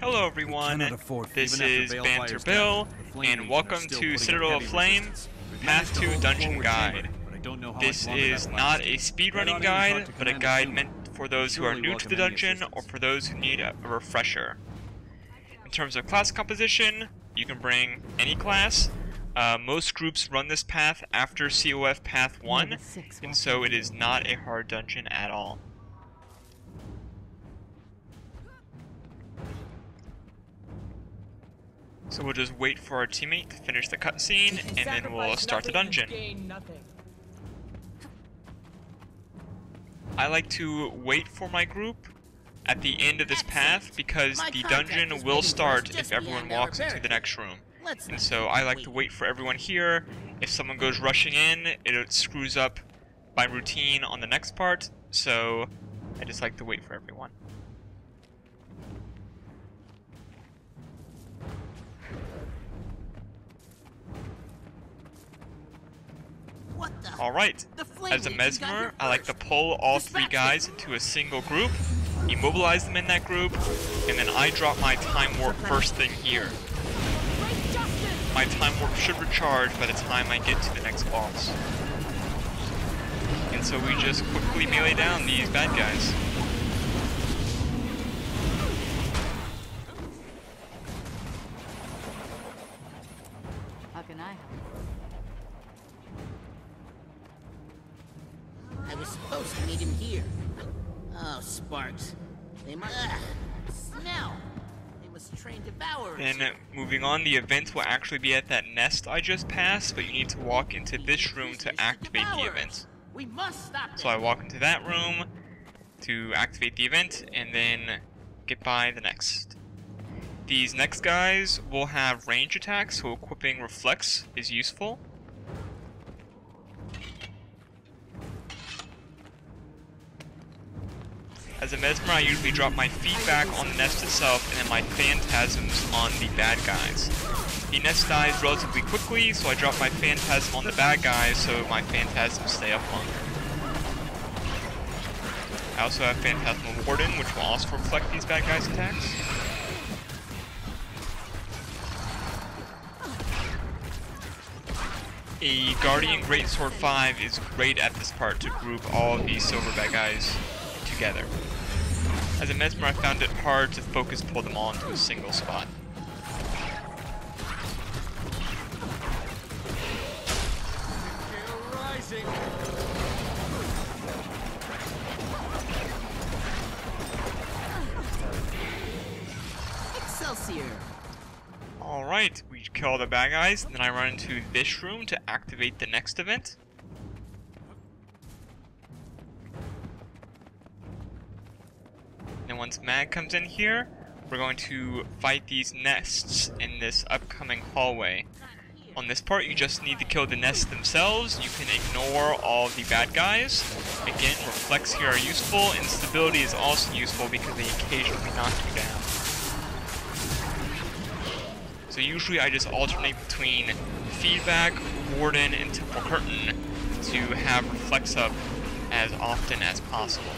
Hello everyone, this is Banter Bill, and welcome to Citadel of Flames, Path to Dungeon Guide. This is not a speedrunning guide, but a guide meant for those who are new to the dungeon or for those who need a refresher. In terms of class composition, you can bring any class. Most groups run this path after COF Path 1, and so it is not a hard dungeon at all. So we'll just wait for our teammate to finish the cutscene, and then we'll start the dungeon. I like to wait for my group at the end of this path because the dungeon will start if everyone walks into the next room. And so I like to wait for everyone here. If someone goes rushing in, it screws up my routine on the next part, so I just like to wait for everyone. Alright, as a mesmer, I like to pull all three guys into a single group, immobilize them in that group, and then I drop my time warp first thing here. My time warp should recharge by the time I get to the next boss. And so we just quickly melee down these bad guys. How can I help? I was supposed to meet him here. Oh, Sparks. They must... smell! They must train devourers. Then, moving on, the event will actually be at that nest I just passed, but you need to walk into this room to activate the event. We must stop them. So I walk into that room to activate the event, and then get by the next. These next guys will have range attacks, so equipping Reflex is useful. As a mesmer, I usually drop my feedback on the nest itself and then my phantasms on the bad guys. The nest dies relatively quickly, so I drop my phantasm on the bad guys so my phantasms stay up longer. I also have Phantasmal Warden, which will also reflect these bad guys' attacks. A Guardian Greatsword 5 is great at this part to group all of these silver bad guys together. As a mesmer, I found it hard to focus pull them all into a single spot. Excelsior! Alright, we kill the bad guys, and then I run into this room to activate the next event. And once Mag comes in here, we're going to fight these nests in this upcoming hallway. On this part, you just need to kill the nests themselves. You can ignore all the bad guys. Again, reflex here are useful. Instability is also useful because they occasionally knock you down. So usually I just alternate between feedback, warden, and temporal curtain to have reflex up as often as possible.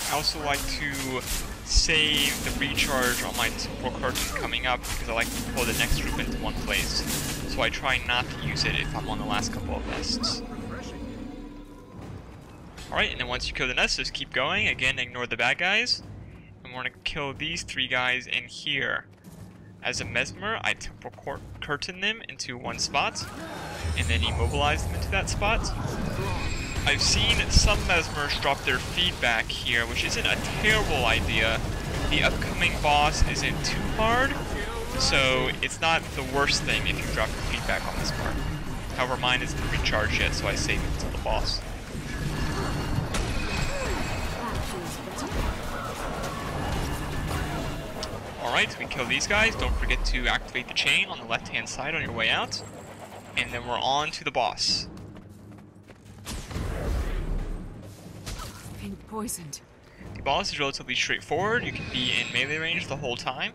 I also like to save the recharge on my temporal curtain coming up because I like to pull the next group into one place. So I try not to use it if I'm on the last couple of nests. Alright, and then once you kill the nest, just keep going. Again, ignore the bad guys. And we're going to kill these three guys in here. As a mesmer, I temporal curtain them into one spot, and then immobilize them into that spot. I've seen some mesmers drop their feedback here, which isn't a terrible idea. The upcoming boss isn't too hard, so it's not the worst thing if you drop your feedback on this part. However, mine isn't recharged yet, so I save it until the boss. Alright, we kill these guys. Don't forget to activate the chain on the left-hand side on your way out. And then we're on to the boss. Getting poisoned. The boss is relatively straightforward. You can be in melee range the whole time.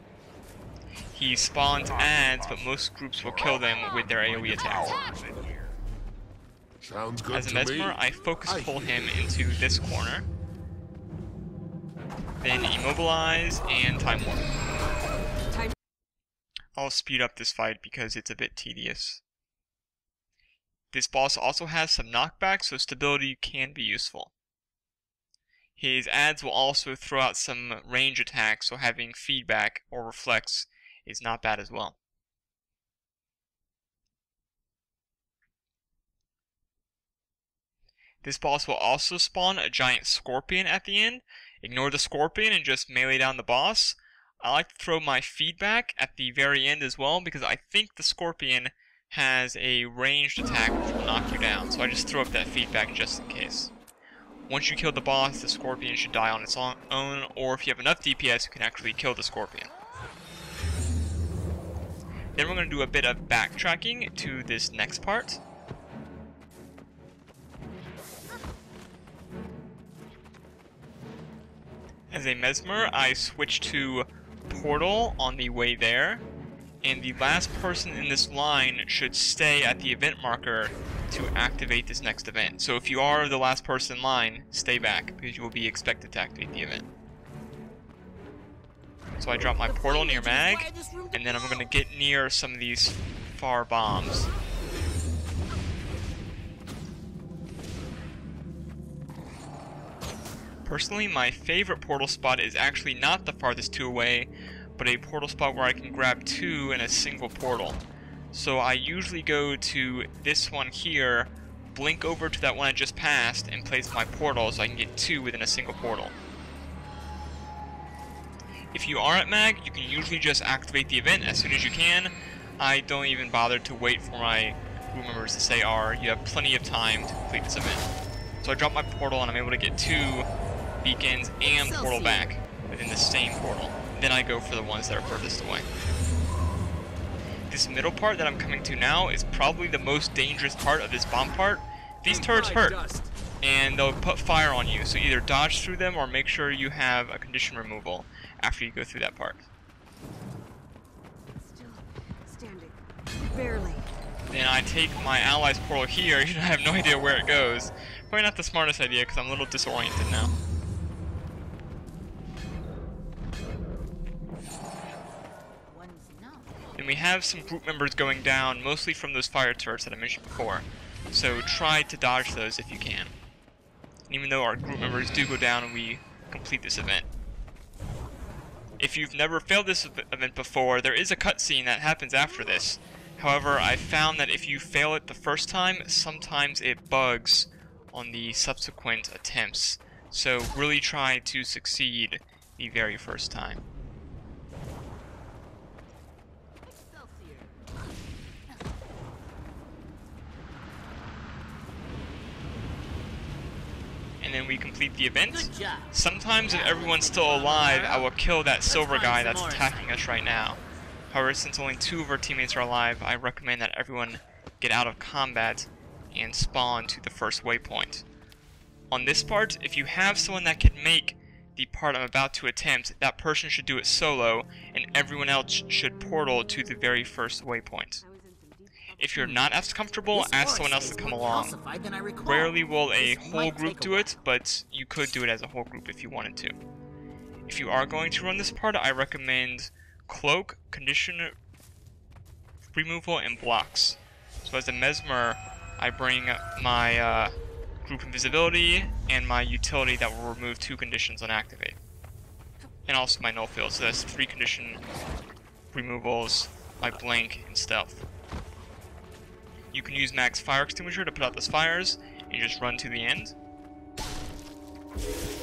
He spawns ads, but most groups will kill them with their AoE attacks. Sounds good As a to mesmer, me. I focus pull him into this corner. Then immobilize and time warp. I'll speed up this fight because it's a bit tedious. This boss also has some knockback, so stability can be useful. His ads will also throw out some range attacks, so having feedback or reflex is not bad as well. This boss will also spawn a giant scorpion at the end. Ignore the scorpion and just melee down the boss. I like to throw my feedback at the very end as well because I think the scorpion has a ranged attack which will knock you down. So I just throw up that feedback just in case. Once you kill the boss, the scorpion should die on its own, or if you have enough DPS, you can actually kill the scorpion. Then we're going to do a bit of backtracking to this next part. As a mesmer, I switch to portal on the way there, and the last person in this line should stay at the event marker to activate this next event. So if you are the last person in line, stay back, because you will be expected to activate the event. So I drop my portal near Mag, and then I'm going to get near some of these far bombs. Personally, my favorite portal spot is actually not the farthest two away, but a portal spot where I can grab two in a single portal. So I usually go to this one here, blink over to that one I just passed, and place my portal so I can get two within a single portal. If you are at Mag, you can usually just activate the event as soon as you can. I don't even bother to wait for my crew members to say R. You have plenty of time to complete this event. So I drop my portal and I'm able to get two beacons and portal back within the same portal. Then I go for the ones that are furthest away. This middle part that I'm coming to now is probably the most dangerous part of this bomb part. These turrets hurt, and they'll put fire on you, so either dodge through them or make sure you have a condition removal after you go through that part. Still standing. Barely. Then I take my ally's portal here. I have no idea where it goes. Probably not the smartest idea because I'm a little disoriented now. Then we have some group members going down, mostly from those fire turrets that I mentioned before. So try to dodge those if you can. And even though our group members do go down, we complete this event. If you've never failed this event before, there is a cutscene that happens after this. However, I found that if you fail it the first time, sometimes it bugs on the subsequent attempts. So really try to succeed the very first time. And then we complete the event. Sometimes if everyone's still alive, I will kill that silver guy that's attacking us right now. However, since only two of our teammates are alive, I recommend that everyone get out of combat and spawn to the first waypoint. On this part, if you have someone that can make the part I'm about to attempt, that person should do it solo, and everyone else should portal to the very first waypoint. If you're not as comfortable, ask someone else to come along. Rarely will a whole group do it, but you could do it as a whole group if you wanted to. If you are going to run this part, I recommend Cloak, Condition Removal, and Blocks. So as a Mesmer, I bring my Group Invisibility and my Utility that will remove 2 conditions on Activate. And also my Null Field, so that's 3 condition removals, my Blink, and Stealth. You can use Max Fire Extinguisher to put out those fires, and you just run to the end.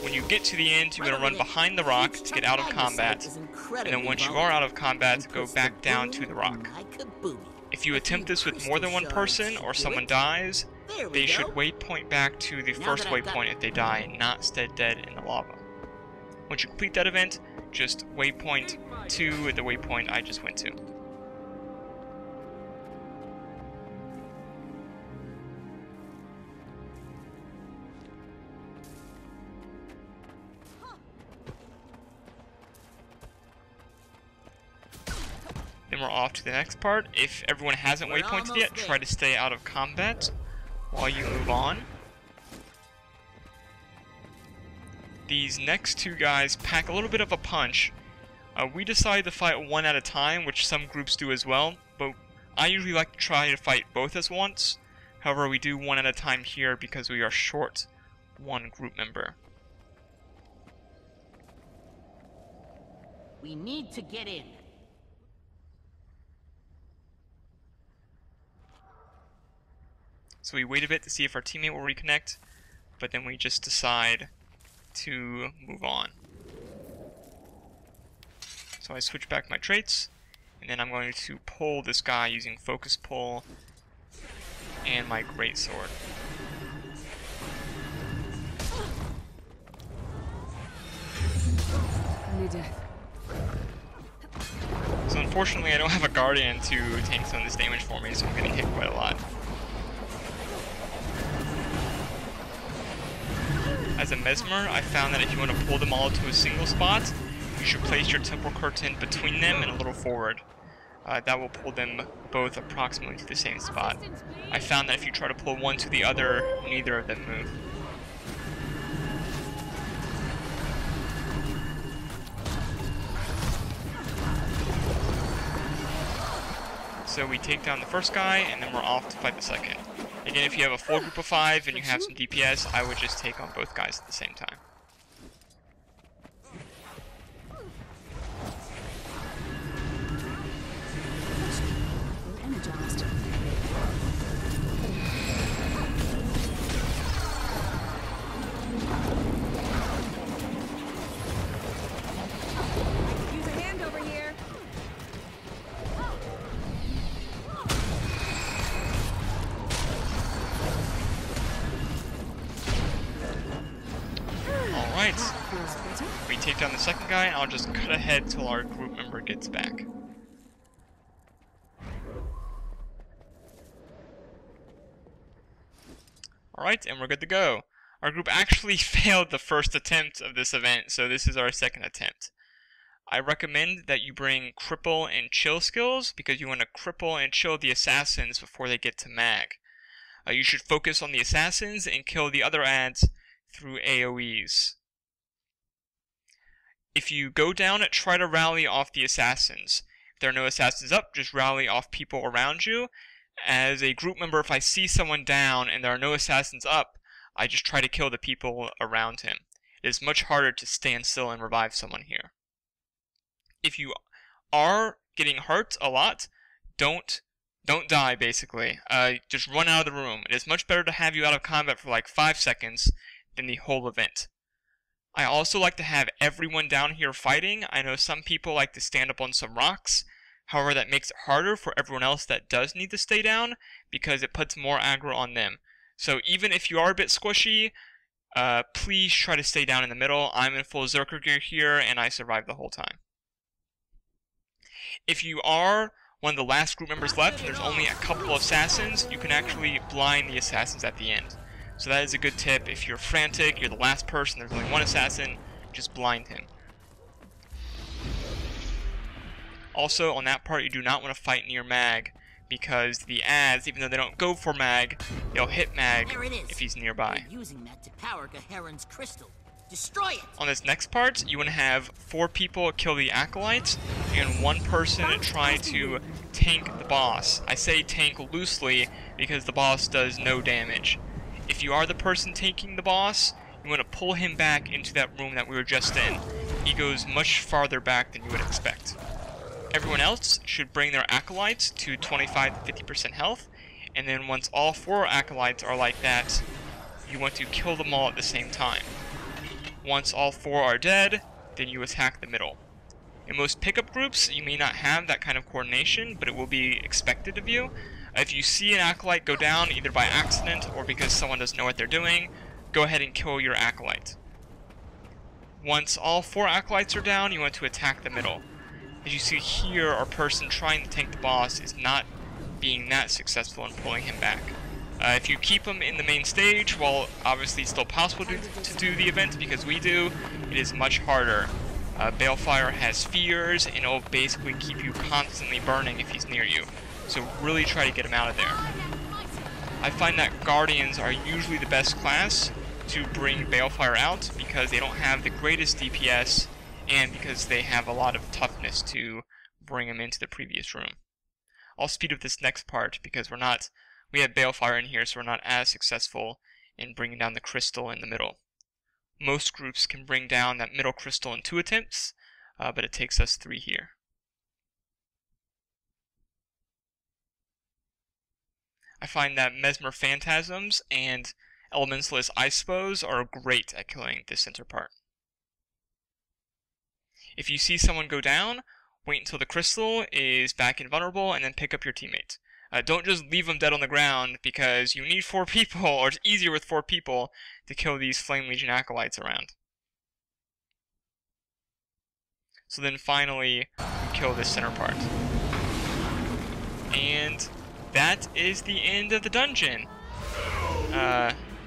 When you get to the end, you're going to run behind the rock to get out of combat, and then once you are out of combat, go back down to the rock. If you attempt this with more than one person, or someone dies, they should waypoint back to the first waypoint if they die, not stay dead in the lava. Once you complete that event, just waypoint to the waypoint I just went to. Then we're off to the next part. If everyone hasn't waypointed yet, try to stay out of combat while you move on. These next two guys pack a little bit of a punch. We decided to fight one at a time, which some groups do as well, but I usually like to try to fight both as once. However, we do one at a time here because we are short one group member. We need to get in. So we wait a bit to see if our teammate will reconnect, but then we just decide to move on. So I switch back my traits, and then I'm going to pull this guy using focus pull and my greatsword. Only death. So unfortunately I don't have a guardian to tank some of this damage for me, so I'm getting hit quite a lot. As a mesmer, I found that if you want to pull them all to a single spot, you should place your temporal curtain between them and a little forward. That will pull them both approximately to the same spot. I found that if you try to pull one to the other, neither of them move. So we take down the first guy, and then we're off to fight the second. Again, if you have a full group of 5 and you have some DPS, I would just take on both guys at the same time. We're energized. Use a hand over here. Alright, we take down the second guy, and I'll just cut ahead till our group member gets back. Alright, and we're good to go. Our group actually failed the first attempt of this event, so this is our second attempt. I recommend that you bring cripple and chill skills, because you want to cripple and chill the assassins before they get to mag. You should focus on the assassins and kill the other ads through AoEs. If you go down, try to rally off the assassins. If there are no assassins up, just rally off people around you. As a group member, if I see someone down and there are no assassins up, I just try to kill the people around him. It is much harder to stand still and revive someone here. If you are getting hurt a lot, don't die, basically. Just run out of the room. It is much better to have you out of combat for like 5 seconds than the whole event. I also like to have everyone down here fighting. I know some people like to stand up on some rocks. However, that makes it harder for everyone else that does need to stay down, because it puts more aggro on them. So even if you are a bit squishy, please try to stay down in the middle. I'm in full Zerker gear here, and I survived the whole time. If you are one of the last group members left, and there's only a couple of assassins, you can actually blind the assassins at the end. So that is a good tip. If you're frantic, you're the last person, there's only one assassin, just blind him. Also, on that part, you do not want to fight near mag, because the ads, even though they don't go for mag, they'll hit mag if he's nearby. They're using that to power Gaheron's crystal. Destroy it! On this next part, you want to have 4 people kill the acolytes, and 1 person try to tank the boss. I say tank loosely because the boss does no damage. If you are the person tanking the boss, you want to pull him back into that room that we were just in. He goes much farther back than you would expect. Everyone else should bring their acolytes to 25 to 50% health, and then once all 4 acolytes are like that, you want to kill them all at the same time. Once all 4 are dead, then you attack the middle. In most pickup groups, you may not have that kind of coordination, but it will be expected of you. If you see an acolyte go down, either by accident or because someone doesn't know what they're doing, go ahead and kill your acolyte. Once all 4 acolytes are down, you want to attack the middle. As you see here, our person trying to tank the boss is not being that successful in pulling him back. If you keep him in the main stage, while obviously it's still possible to do the event because we do, it is much harder. Balefire has fears, and it'll basically keep you constantly burning if he's near you. So really try to get him out of there. I find that Guardians are usually the best class to bring Balefire out because they don't have the greatest DPS and because they have a lot of toughness to bring him into the previous room. I'll speed up this next part because we have Balefire in here, so we're not as successful in bringing down the crystal in the middle. Most groups can bring down that middle crystal in 2 attempts, but it takes us 3 here. I find that Mesmer Phantasms and Elementalist Ice Bows are great at killing this center part. If you see someone go down, wait until the crystal is back invulnerable and then pick up your teammate. Don't just leave them dead on the ground because you need 4 people, or it's easier with 4 people to kill these Flame Legion acolytes around. So then finally, we kill this center part. And that is the end of the dungeon.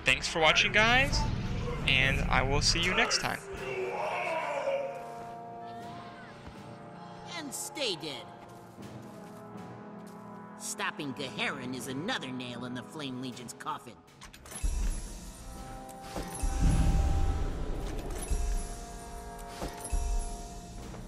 Thanks for watching, guys, and I will see you next time. And stay dead. Stopping Gaharin is another nail in the Flame Legion's coffin.